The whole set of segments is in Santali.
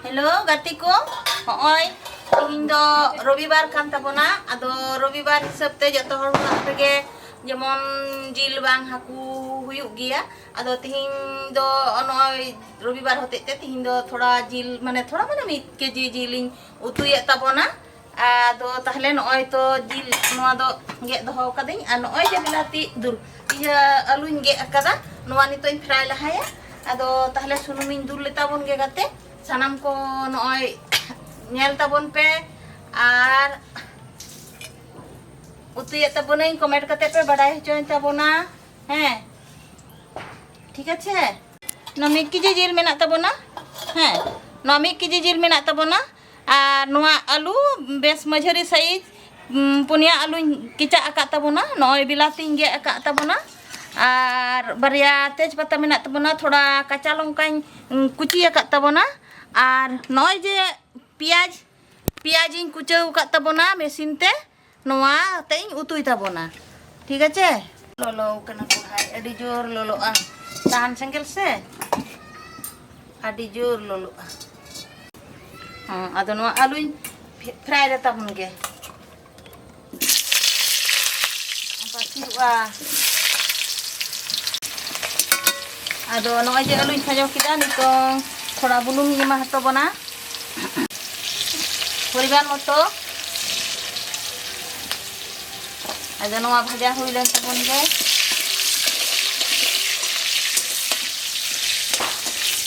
Hello, gati ko. Hoy, tihin do Robibar kan tabona. Ado Robibar hisab te joto hor unak rege jemon jil bang haku huyuk gya. Ado tihin do noy Robibar hote te tihin do thoda jil mane 1 kg jilin utuyek tabona. Ado tahle noy to jil noa do ge doho kading an noy je bilati dur. Iya aluin ge akada noa nitoin fry lahaya. Ado tahle sunumin dur letabon ge gate. Sanam ko noy nyel tabon pe ar utuyek tabonai comment kate pe badai hochoin tabona he ठीक আছে no 1 kg jil menak tabona he no 1 kg jil menak tabona ar noa alu bes majhari size punya alu kicak akak tabona noy bilati ge akak tabona ar barya tej pata menak tabona thoda kacha longkai kuci akak tabona আর নয় যে পেঁয়াজিং কুচাও কাট তাবনা মেশিনতে নোয়া তেই উতুই তাবনা ঠিক আছে ললো কানা কোহাই আডি জোর ললো tahan senggel se adi jor lolo ado noa aluin fry da tabun ge apa siwa ado noa je aluin sajo kita nitong थोड़ा बुलुंग इमा हतो बना परिमाण मतो आजा नोआ भाजा हुई लेन तबन गे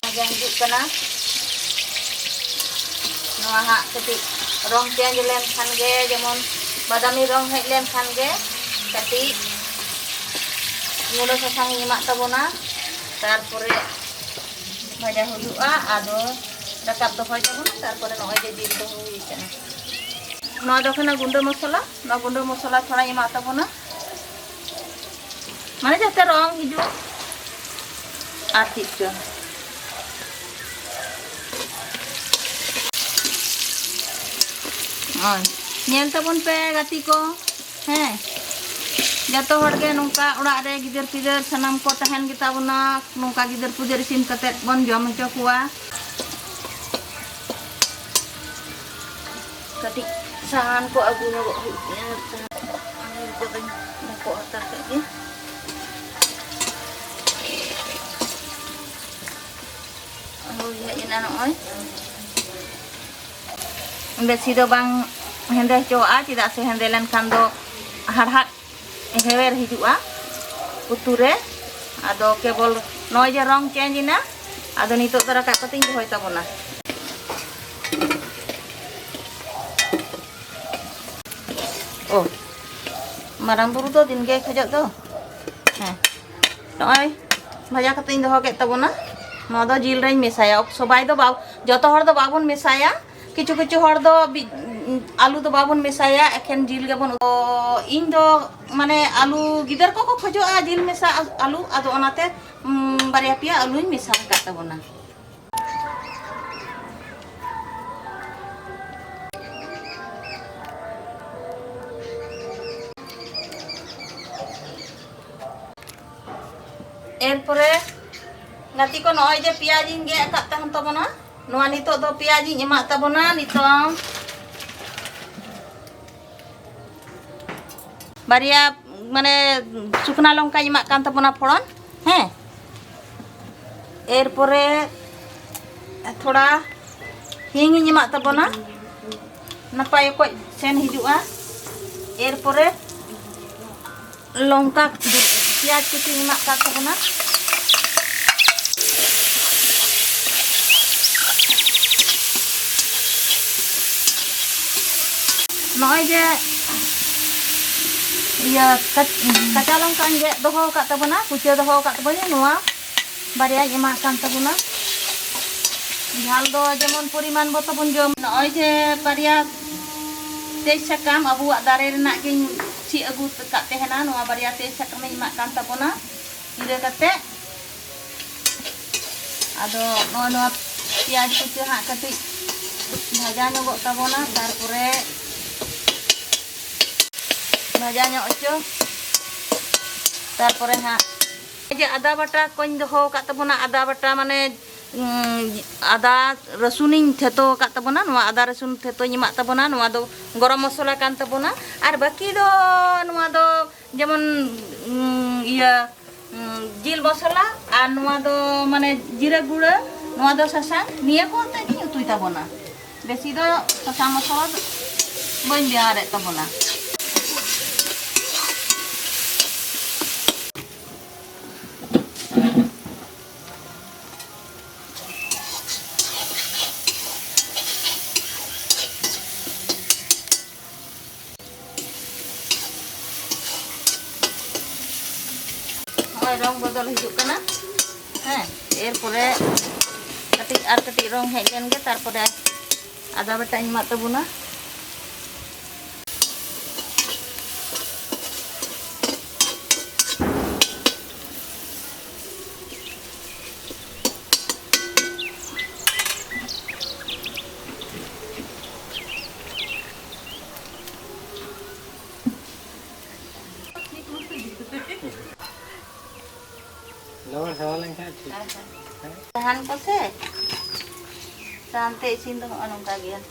भाजा हिजुक कना नोआ हा कति रंग चेंज लेन खान गे जेमन बादामी रंग हेज लेन खान गे कति मुलो ससांग इमा तबना तारपरे भाजा हुआ आदो rakap dohoi tabona tarpore noy je jil do hui kana no dokhana gundo masala thoda ima tabona mane jate rong hiju ar thik jo nyel tabon pe gati ko he jato hor ge nongka orak re gider pider sanam ko tahen kita bona nongka gider pider isin kate bon jom hocho kuwa kati sahan ko agu nyogo ya ko ben ko atar ke ya ina noy besi do bang hende coa tidak se hendelan kan do har hewer hijua uture ado kebol noy je rong change na ado nitok tara ka kating dohoi tabona oh marang buru do din ge khajak do noy bhaja kating doho ke tabona no do jil rein mesaya sobai do ba joto hor do babon mesaya kichu kichu hor do आलू तो बाबन मेसाया एखन जिल गेबन इन दो माने आलू गिदर को खोजो जिल मेसा आलू आदो ओनाते बारिया पिया आलू मेसा का तबना एरपरे गाती को नय जे पियाजिन गे का तहन तबना नोआ नितो दो पियाजिन एमा तबना नितों बारिया माने सुकना लंका इमा कान तबना फोड़न हैं एरपरे थोड़ा हिंग इमा तबना नपाय को सेन हिजुआ एरपरे लंका प्याज कुटी इमा का तबना नय जे iya kaca longkang ge doho ka tabona kucia doho ka tabona noa baria ema kan tabona jal do jemon poriman bo tabon jom noy je baria tej sakam abuak dare renak ge si agu ka tehena noa baria tej sakam ema kan tabona ire kate ado noa piaj kucia ha kati bhaja nyogok tabona tarpore bhaja no तारपरे हाँ जे आदा बाटा कोई दोहो का तबना आदा बाटा माने ᱟᱫᱟ ᱨᱟᱹᱥᱩᱱᱤᱧ ᱛᱷᱮᱛᱚ ᱟᱠᱟᱫ ᱛᱟᱵᱚᱱᱟ ᱱᱚᱣᱟ ᱟᱫᱟ ᱨᱟᱹᱥᱩᱱ ᱛᱷᱮᱛᱚᱧ ᱮᱢᱟᱜ ᱛᱟᱵᱚᱱᱟ ᱱᱚᱣᱟ ᱫᱚ গরম মশলা ᱠᱟᱱ ᱛᱟᱵᱚᱱᱟ ᱟᱨ ᱵᱟᱹᱠᱤ ᱫᱚ ᱱᱚᱣᱟ ᱫᱚ ᱡᱮᱢᱚᱱ ᱤᱭᱟᱹ ᱡᱤᱞ ᱢᱚᱥলা ᱟᱨ ᱱᱚᱣᱟ ᱫᱚ ᱢᱟᱱᱮ জিরা গুঁড়ো ᱱᱚᱣᱟ ᱫᱚ ᱥᱟᱥᱟᱝ ᱱᱤᱭᱟᱹ ᱠᱚ ᱟᱛᱮ ᱜᱤᱧ ᱩᱛᱩᱭ ᱛᱟᱵᱚᱱᱟ ᱵᱮᱥᱤ ᱫᱚ ᱥᱟᱥᱟᱝ মশলা ᱵᱟᱹᱧ ᱵᱮᱣᱦᱟᱨᱮᱫ ᱛᱟᱵᱚᱱᱟ रंग बदल हिजुग कना हैं एरपरे कटी आर कटी रंग हेज लेन गे तारपरे आदा बटा एमा तबुना tahan ko se sampai isin tuh anong kagian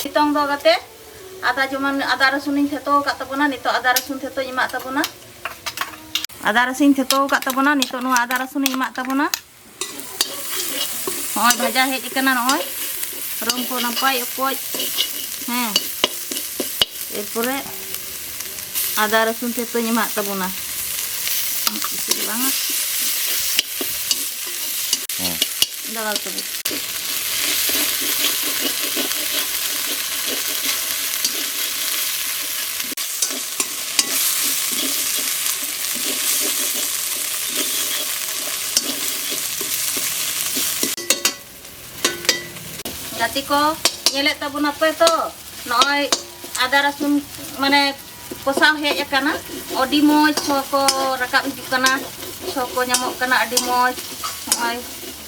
itong do kate ada cuman ada rasunin theto kat tabona nito ada rasun theto imak tabona ada rasin theto kat tabona nito no ada rasun imak tabona ᱦᱚᱸ ᱵᱷᱟᱡᱟ ᱦᱮᱡ ᱟᱠᱟᱱᱟ ᱱᱚᱜᱼᱚᱭ ᱨᱚᱝ ᱠᱚ ᱱᱟᱯᱟᱭ ᱚᱠᱚᱡ ᱦᱮᱸ ᱮᱨᱯᱚᱨᱮ ᱟᱫᱟ ᱨᱟᱹᱥᱩᱱ ᱛᱮᱛᱚᱧ ᱮᱢᱟᱜ ᱛᱟᱵᱚᱱᱟ ᱵᱮᱥᱤ ᱵᱟᱝᱟ ᱫᱟᱜᱟᱣ ᱛᱟᱵᱚ Dati ko nyelet tabuna pe to noy ada rasun mane kosaw hej akana odi moj so ko rakap hijuk kana so ko nyamok kana adi moj noy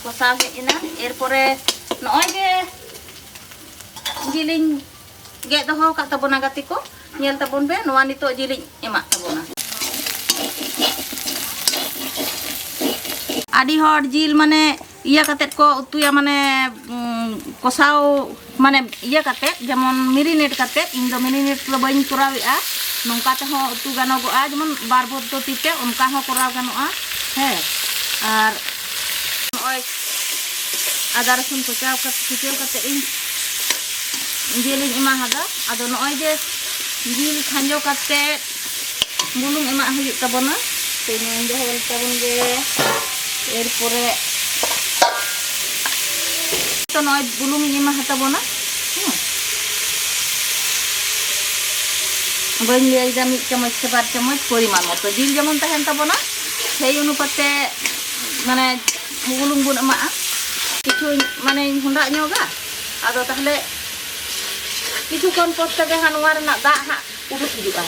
kosaw hej ina erpore noy ge jiling ge doho kat tabuna gati ko nyel tabun be noa nito jiling emak tabuna adi hor jil mane iya katet ko utuya mane kosaw mane iya katet jamon marinate katet ᱤᱧ ᱫᱚ marinate ᱫᱚ ᱵᱟᱹᱧ ᱠᱚᱨᱟᱣᱮᱜᱼᱟ ᱱᱚᱝᱠᱟ ᱛᱮᱦᱚᱸ ᱩᱛᱩ ᱜᱟᱱᱚᱜᱚᱜᱼᱟ ᱡᱮᱢᱚᱱ ᱵᱟᱨ ᱯᱚᱫᱽᱫᱷᱚᱛᱤᱛᱮ ᱚᱱᱠᱟ ᱦᱚᱸ ᱠᱚᱨᱟᱣ ᱜᱟᱱᱚᱜᱼᱟ ᱦᱮᱸ ᱟᱨ ᱱᱚᱜᱼᱚᱭ ᱟᱫᱟ ᱨᱟᱹᱥᱩᱱ ᱠᱚᱪᱟᱣ ᱠᱟᱛᱮ ᱤᱧ ᱡᱤᱞᱤᱧ ᱮᱢᱟ ᱦᱟᱫᱟ ᱟᱫᱚ ᱱᱚᱜᱼᱚᱭ ᱡᱮ ᱡᱤᱞ ᱠᱷᱟᱸᱡᱚ ᱠᱟᱛᱮ ᱵᱩᱞᱩᱝ ᱮᱢᱟᱜ ᱦᱩᱭᱩᱜ ᱛᱟᱵᱚᱱᱟ ᱛᱮᱧ ᱫᱚᱦᱚ ᱛᱟᱵᱚᱱ ᱜᱮ এরপরে তো নয় বুলুং এমা হাতাবনা bañ lay da mid চামচ se bar চামচ পরিমাণ মতো জিল যেমন তাহেন তাবনা সেই অনুপাতে মানে বুলুং বন এমা কিছু মানে হুন্ডা ñoga ado tahle কিছু কোন পর থেকে হানওয়া ᱨᱮᱱᱟᱜ ᱫᱟᱜ ᱦᱟᱸᱜ ᱩᱰᱩᱠ ᱦᱤᱡᱩᱜᱼᱟ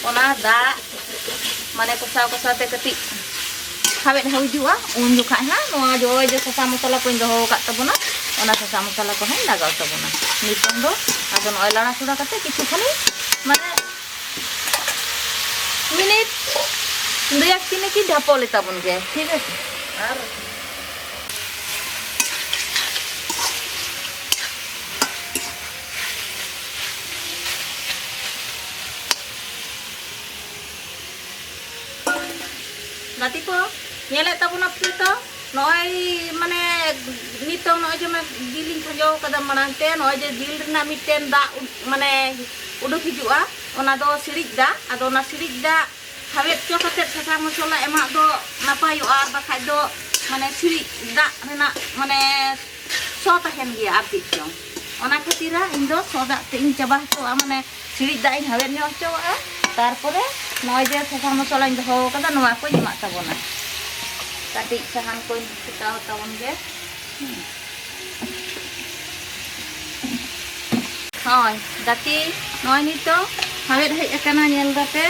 ᱚᱱᱟ ᱫᱟᱜ মানে কষাও কষাতে ᱠᱟᱹᱴᱤᱡ hawet hawjua un jukha ha noa joy je sasam masala ko doho kat tabona ona sasam masala ko hai lagaw tabona nitong do ado noy lana suda kate kichu khani mane minute 2-3 ki dhapole tabon ge thik ache ar Nanti ko nyelek tabuna pito noy mane nitong noy je giling khajo kada manante noy je gil rena miten da mane uduk hijua ona do sirik da ado na sirik da hawet cho kate sasam masala emak do napayo ar bakhaj do mane sirik da rena mane so tahen gia arti chong ona khatira indo soda te in chabah to mane sirik da in hawet nyo cho তারপরে নয় যে সসা মশলা দহ কাদা নোয়া কো এমা তাবনা কাটি সাহান কো ছিটাও তাবন গে হয় দাতি নয় নিতো হাওয়ের হেজ আকানা নেল দাতে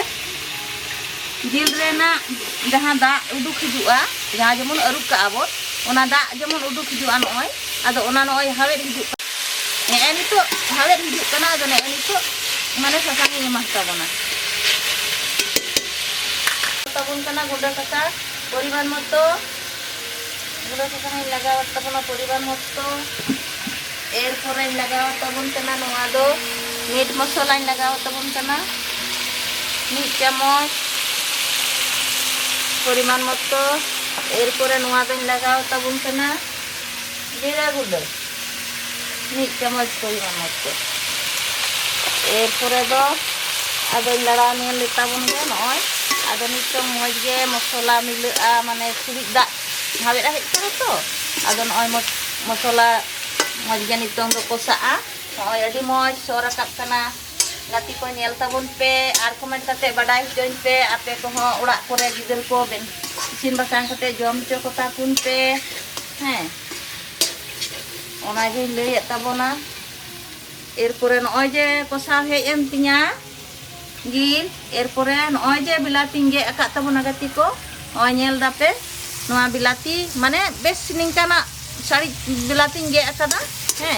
জিল রেনা যাহা দা উডুক হিজুआ যাহা যেমন আরুক কা আবো ona dak jemon uduk hijuan noy ado ona noy hawet hijuk nitok hawet hijuk kana ado nitok mane sasang emah tabona tabun kana gunda kata poriban moto gunda sasang lagawat tabona poriban moto erpore lagawat tabun kana noa do meat masala lagawat tabun kana 1 চামচ পরিমাণ মতো এরপরে নোয়া দিন লাগাও তাবুন কেনা জিরা গুঁড়ো 1 চামচ পরিমাণ মতো এরপরে দো আদো লড়া নিয়ে লেতাবুন গে নয় আদো নিতো মজগে মশলা মিলা মানে সুবিক দা ভাবে রাখে তো আদো নয় মশলা মজগে নিতো দো কষা নয় আদি মজ সরাকাব কানা gati ko nyel tabun pe ar comment kate badai join pe ape ko ho urak kore gidel ko ben isin basang kate jom cho ko takun pe he ona ge lei tabona erpore noy je kosa hej em tinya gil erpore noy je bilati ge akak tabona gati ko noy nyel dape noa bilati mane bes ningkana sari bilati ge akada he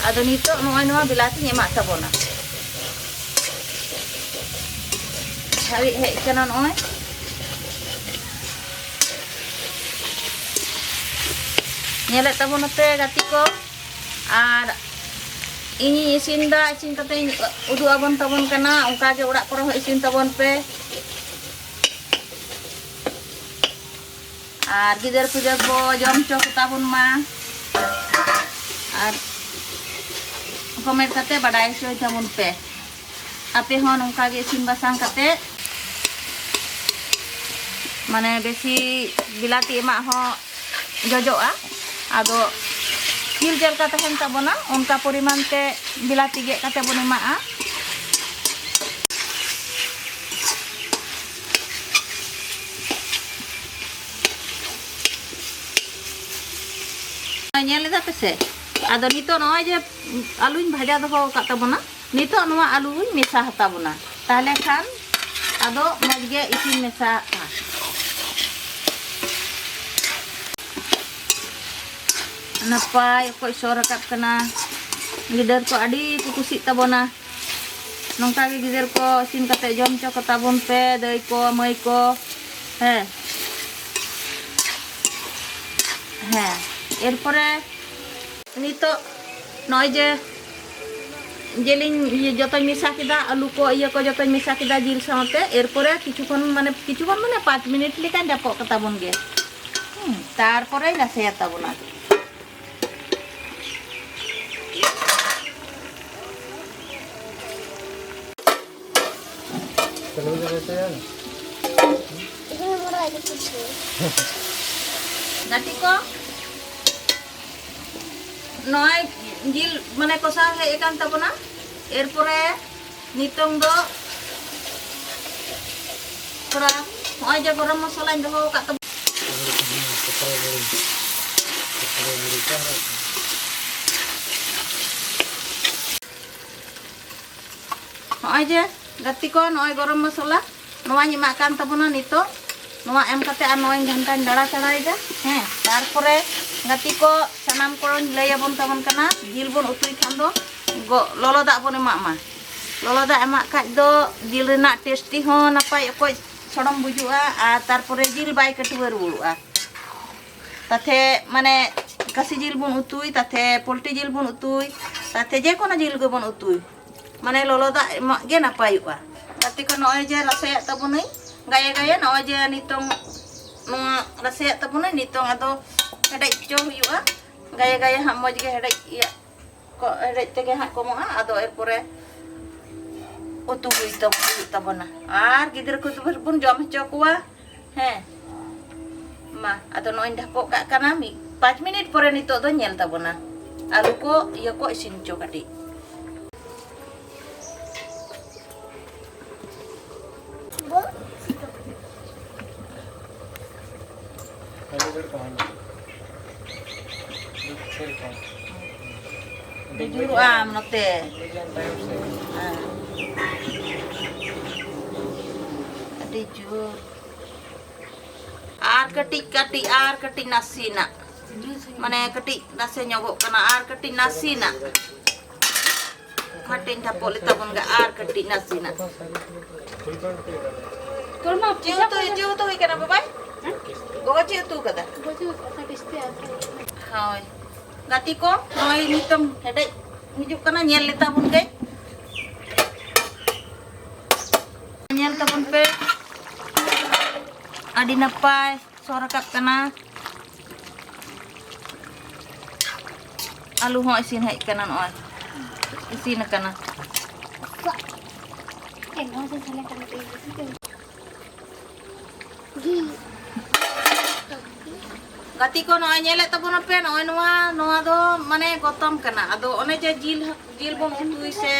ado nito noy noa bilati emak tabona Hari hej kana noy nyelet tabon te gati ko ar ini isin da isin kate udu abon tabon kana ongka ge urak koro isin tabon pe ar gider puja bo jom chok tabon ma ar comment kate badai choi tabon pe ape hon ongka ge isin basang kate mane besi bilati emak ho jojoa ado kil jel kata hen tabona onka poriman te bilati ge kate bon emak nyel da pese ado nito noy je aluin bhaja doho kat tabona nito noa aluin mesa hatabona tahle khan ado mojge isin mesa napai ko sorakap kana gider ko adi kukusi tabona nongka ge gider ko sin kate jom cho tabon pe dei ko mai ko he erpore nito noy je jeling jotoy misa kida alu ko iya ko jotoy misa kida jil saute erpore kichukon mane 5 minit likan dapo katabon ge tarpore nase tabona Kalau gitu ya. Ini murah itu sih. Gati ko noy jil mane kosa he ekan tabona erpore nitong do pura hoy je garam masala doho kat hoy je gati ko noy garam masala noa nyimakan tabona nito noa em kate an noy ghantan dara charai ga he tarpore gati ko sanam koron layabon tabon kana jil bon utui khan do go lolo dak bon emak ma lolo dak emak kaj do jil renak tasty ho napai okoi sodom bujua ar tarpore jil bai ketuar ru'a tate mane kasi jil bon utui tate polti jil bon utui tate je kono jil go bon utui mane lolo dak emak ge napai u'a gati ko noy je rasaya tabonai gaya-gaya noy je nitong noa rasaya tabonai nitong ado hedai cho huyu'a gaya-gaya hak moj ge hedai iya ko hedai tege hak komoa ado erpore utu hui tabona ar gider ko bun jom cho kuwa he ma ado noy dapok kak kana 5 minit pore nito do nyel tabona alu ko iya ko isin cho kadi Jujur note jujur ar katik nasi nak mane kati nase nyogok kana ar kati nasina katin thapol itabon ga ar kati nasina jiu to ikana babai goga jiu tu kada hoy gati ko noy nitam hedai hijuk kana nyel itabon ge nyel tabon pe adi napai sorakap kana alu ho isin hai kana noy isin kana gati ko noy nyele tabon pe noy noa do mane gotom kana ado one je jil bon utui se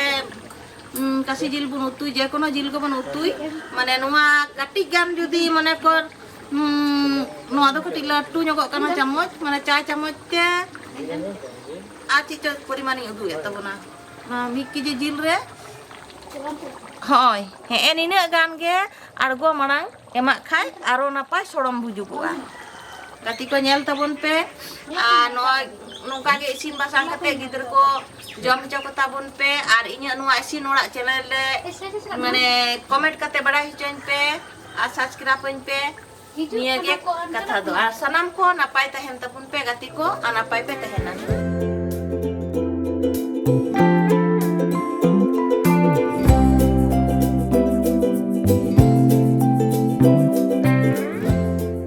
kasih jil bon utui je kono jil ko bon utui mane noa kati gan judi mane kor noa do kati latu nyogok kana chamoch mane cha chamoch te aci cok poriman yang udu ya tabona miki je jil re hoy ini gan ge argo marang emak khai aro napai sorom bujugua gati ko nyel tabon pe nongka ge isin basang kate gider ko jom cok tabon pe ar inya nuwa isin orak channel le mane comment kate badai join pe ar subscribe pe niya ge kata do ar sanam ko napai tahen tabon pe gati ko anapai pe tahenan